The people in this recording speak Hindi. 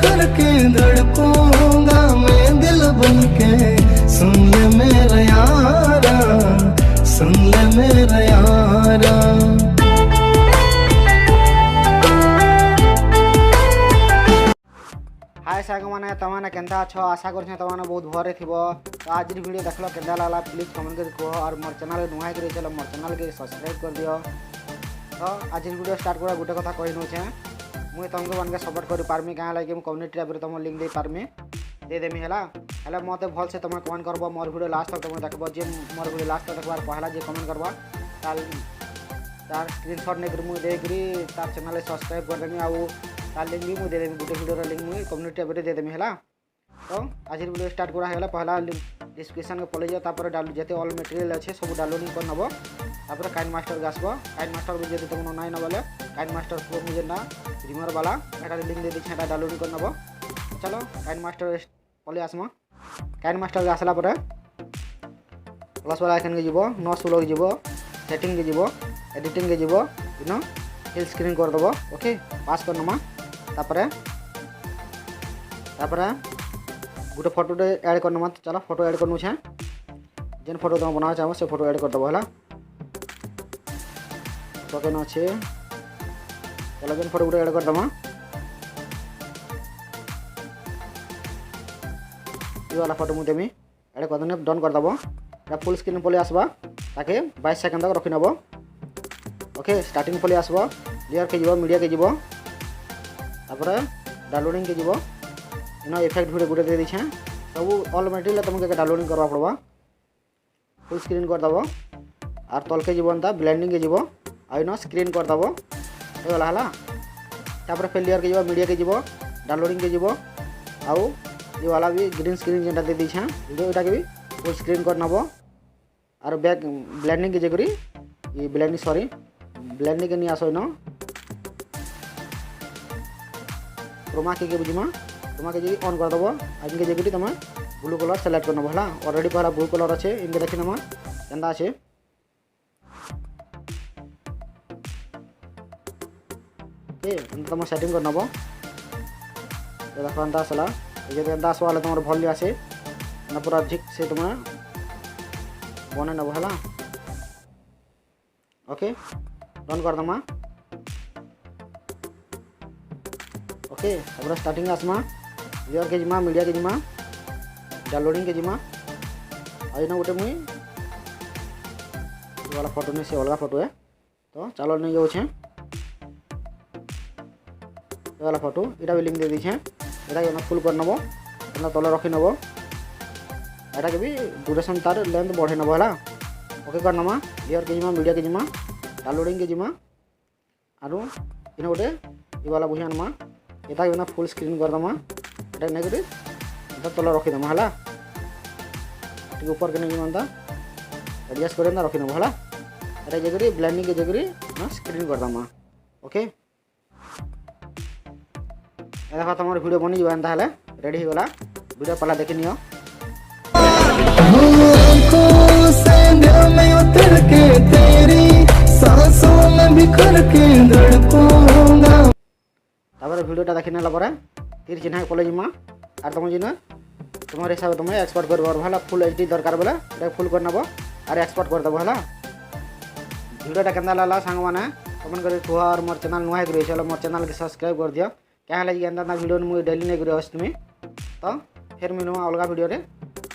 बिखर के धड़कूंगा मैं दिल बन के। सुन ले मेरा यारा, सुन ले मेरा यारा। हाय साग मैंने तमाने केंता अच्छो आशा कर तमाने बहुत भरे थी। तो आज वीडियो देख लो केंता लागला प्लीज कमेंट कर कहो और मोर चैनल नुआई कर चलो मोर चैनल के सब्सक्राइब कर दियो। तो आज वीडियो स्टार्ट करा गोटे कथा कहि नछे मुई तुमको मन के सपोर्ट कर पारमी क्या लगे मु कम्युनिटी टैब रे तुम लिंक दे पारमी दे देमी हैला हेले मते भल से तुम कमेंट करबो मोर वीडियो लास्ट तक तुम देखबो जे मोर वीडियो लास्ट तक देखबार पहला जे कमेंट करबो तार स्क्रीनशॉट ने कर मु देकरी तार चैनल सब्सक्राइब कर देमी आउ तार लिंक भी मु दे देमी गोटे वीडियो रो लिंक मु कम्युनिटी टैब रे दे देमी हैला। तो आज वीडियो स्टार्ट करा हैला पहला डिस्क्रिप्शन के पले जाओ तापर डाल जते ऑल मटेरियल अच्छे सब डाउनलोडिंग कर नबो तापर काइन मास्टर के आसबो काइन मास्टर भी जदि तुम नाइ न बोले काइन मास्टर प्रो मुझे ना रिमर वाला एटा लिंक दे दी छेटा डाउनलोडिंग कर नबो। चलो काइन मास्टर पले आसमा काइन मास्टर के आसला परे प्लस वाला आइकन के जीवो नो सुलो के जीवो सेटिंग के जीवो एडिटिंग के जीवो यू नो फिल स्क्रीन कर दबो ओके पास कर नमा तापर गोटे फोटो ऐड कर नमा। चलो फोटो ऐड करनु छे जेन फोटो तुम बनावा चाहो से फोटो ऐड कर दबो हला तो केन अच्छे। चलो जेन फोटो ऐड कर दमा ये वाला फोटो मुझे देमी ऐड कर देने डन कर दबो फुल स्क्रीन पले आसबा ताके 22 सेकंड तक रखि नबो ओके। स्टार्टिंग पले आसबो लेयर के जीवो मीडिया के जीवो तापर डाउनलोडिंग के जीवो इनो इफेक्ट वीडियो गुटे दे दी छे सब ऑल मटेरियल तुमके डाउनलोडिंग करवा पड़बा फुल स्क्रीन कर दबो और तल के जीवन ता ब्लेंडिंग के जीवो आई नो स्क्रीन कर दबो ए वाला हला तापर फिर लेयर के जीवो मीडिया के जीवो डाउनलोडिंग के जीवो आउ ये वाला भी ग्रीन स्क्रीन जेटा दे दी छे वीडियो एटा के भी फुल स्क्रीन कर नबो और बैक ब्लेंडिंग के जेकरी ये ब्लेंडिंग सॉरी ब्लेंडिंग के नहीं आसो नो क्रोमा के बुझिमा क्रोमा के जी ऑन कर दबो इनके जेकरी तुम ब्लू कलर सेलेक्ट कर नबो हला ऑलरेडी पहला ब्लू कलर अच्छे इनके देखि नमा केंदा अच्छे ओके तुम सेटिंग कर नबो तो देखो अंदा आसला ये अंदा आसवाले तुम भल आसे ना पूरा ठीक से तुम बने नबो हला ओके रन कर दमा ओके। अब स्टार्टिंग आसमा लेयर के जिमा मीडिया के जिमा डाउनलोडिंग के जिमा आई ना गोटे मुई वाला फोटो नहीं से अलग फोटो है तो चलो नहीं जाऊँ ये वाला फोटो इटा भी लिंक दे दी छे एटा फुल कर नबो एना तले रखि नबो एटा के भी ड्यूरेशन तार लेंथ बढ़े नबो हला ओके कर नमा लेयर के जिमा मीडिया के जिमा डाउनलोडिंग के जिमा आरो इना गोटे ये वाला बुझा नमा एटा के ना फुल स्क्रीन कर दमा एटा नेगेटिव एटा तले रखि दमा हला ठीक ऊपर के नहीं मनता एडजस्ट करे ना रखि नबो हला एटा जेगरी ब्लेंडिंग के जेगरी ना स्क्रीन कर दमा ओके। देखो तुम वीडियो बनी जाता है रेडी हो गला वीडियो पहला देखी नियो वीडियोटा देखी नेला परे तीर चिन्ह पले जिमा और तुम जिन तुम हिसाब तुम एक्सपोर्ट कर फुल एचडी दरकार बोले फुल कर नब और एक्सपोर्ट कर दब है। वीडियोटा केंदा लागला सांग माने कमेंट कर कह और मोर चैनल नुआ कर चलो मोर चैनल के सब्सक्राइब कर दियो क्या लगे एंता वीडियो मुझे डेली नहीं कर तुम्हें तो फिर मिलूँ अलग वीडियो रे।